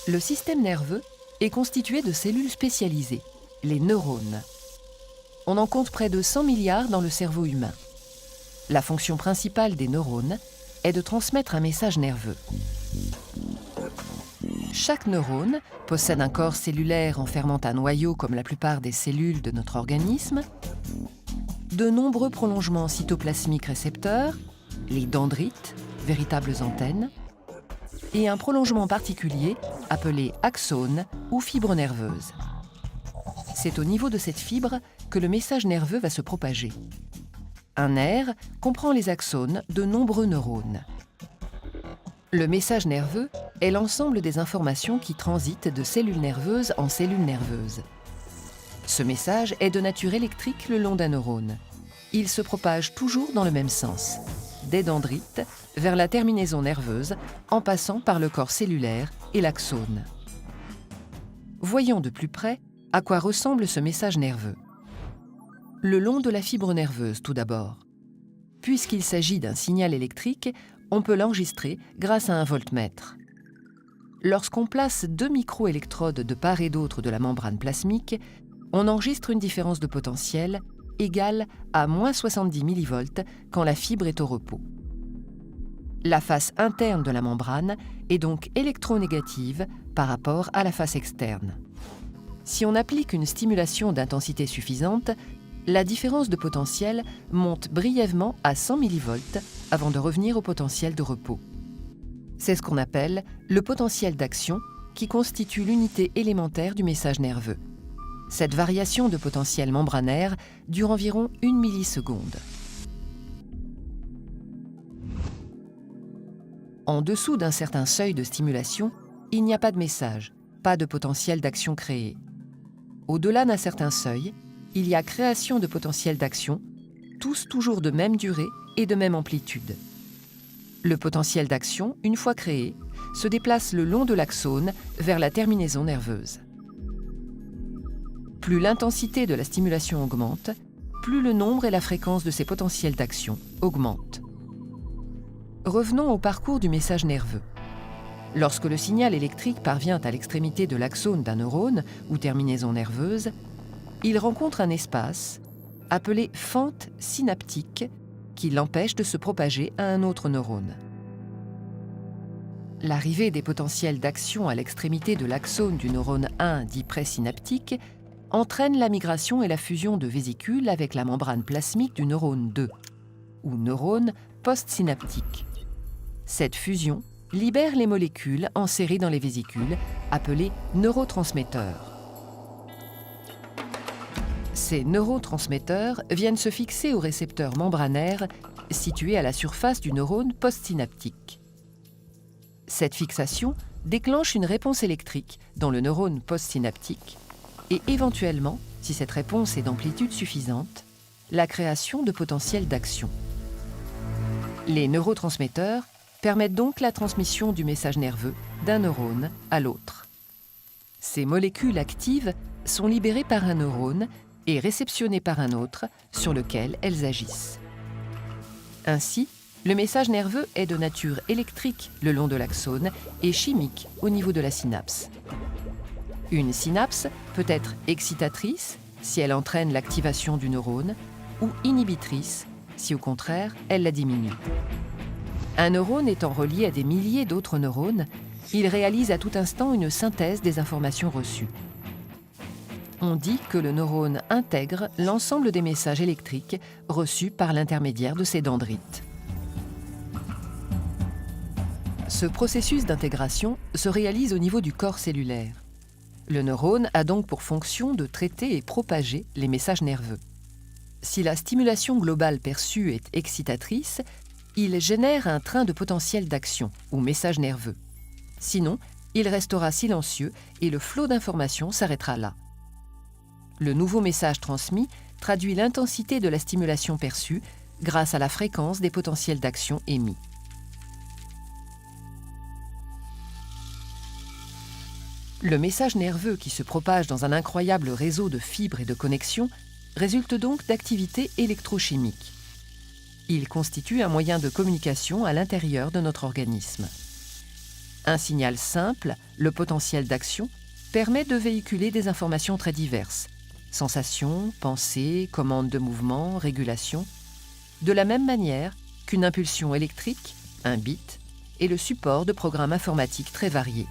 Le système nerveux est constitué de cellules spécialisées, les neurones. On en compte près de 100 milliards dans le cerveau humain. La fonction principale des neurones est de transmettre un message nerveux. Chaque neurone possède un corps cellulaire enfermant un noyau comme la plupart des cellules de notre organisme, de nombreux prolongements cytoplasmiques récepteurs, les dendrites, véritables antennes, et un prolongement particulier appelé axone ou fibre nerveuse. C'est au niveau de cette fibre que le message nerveux va se propager. Un nerf comprend les axones de nombreux neurones. Le message nerveux est l'ensemble des informations qui transitent de cellules nerveuses en cellules nerveuses. Ce message est de nature électrique le long d'un neurone. Il se propage toujours dans le même sens, des dendrites vers la terminaison nerveuse en passant par le corps cellulaire et l'axone. Voyons de plus près à quoi ressemble ce message nerveux. Le long de la fibre nerveuse tout d'abord. Puisqu'il s'agit d'un signal électrique, on peut l'enregistrer grâce à un voltmètre. Lorsqu'on place 2 microélectrodes de part et d'autre de la membrane plasmique, on enregistre une différence de potentiel égale à moins 70 millivolts quand la fibre est au repos. La face interne de la membrane est donc électronégative par rapport à la face externe. Si on applique une stimulation d'intensité suffisante, la différence de potentiel monte brièvement à 100 millivolts avant de revenir au potentiel de repos. C'est ce qu'on appelle le potentiel d'action qui constitue l'unité élémentaire du message nerveux. Cette variation de potentiel membranaire dure environ 1 milliseconde. En dessous d'un certain seuil de stimulation, il n'y a pas de message, pas de potentiel d'action créé. Au-delà d'un certain seuil, il y a création de potentiel d'action, tous toujours de même durée et de même amplitude. Le potentiel d'action, une fois créé, se déplace le long de l'axone vers la terminaison nerveuse. Plus l'intensité de la stimulation augmente, plus le nombre et la fréquence de ces potentiels d'action augmentent. Revenons au parcours du message nerveux. Lorsque le signal électrique parvient à l'extrémité de l'axone d'un neurone ou terminaison nerveuse, il rencontre un espace appelé fente synaptique qui l'empêche de se propager à un autre neurone. L'arrivée des potentiels d'action à l'extrémité de l'axone du neurone 1 dit présynaptique entraîne la migration et la fusion de vésicules avec la membrane plasmique du neurone 2, ou neurone postsynaptique. Cette fusion libère les molécules enserrées dans les vésicules, appelées neurotransmetteurs. Ces neurotransmetteurs viennent se fixer aux récepteurs membranaires situés à la surface du neurone postsynaptique. Cette fixation déclenche une réponse électrique dans le neurone postsynaptique et éventuellement, si cette réponse est d'amplitude suffisante, la création de potentiels d'action. Les neurotransmetteurs permettent donc la transmission du message nerveux d'un neurone à l'autre. Ces molécules actives sont libérées par un neurone et réceptionnées par un autre sur lequel elles agissent. Ainsi, le message nerveux est de nature électrique le long de l'axone et chimique au niveau de la synapse. Une synapse peut être excitatrice si elle entraîne l'activation du neurone ou inhibitrice si au contraire elle la diminue. Un neurone étant relié à des milliers d'autres neurones, il réalise à tout instant une synthèse des informations reçues. On dit que le neurone intègre l'ensemble des messages électriques reçus par l'intermédiaire de ses dendrites. Ce processus d'intégration se réalise au niveau du corps cellulaire. Le neurone a donc pour fonction de traiter et propager les messages nerveux. Si la stimulation globale perçue est excitatrice, il génère un train de potentiel d'action ou message nerveux. Sinon, il restera silencieux et le flot d'informations s'arrêtera là. Le nouveau message transmis traduit l'intensité de la stimulation perçue grâce à la fréquence des potentiels d'action émis. Le message nerveux qui se propage dans un incroyable réseau de fibres et de connexions résulte donc d'activités électrochimiques. Il constitue un moyen de communication à l'intérieur de notre organisme. Un signal simple, le potentiel d'action, permet de véhiculer des informations très diverses. Sensations, pensées, commandes de mouvement, régulation. De la même manière qu'une impulsion électrique, un bit, est le support de programmes informatiques très variés.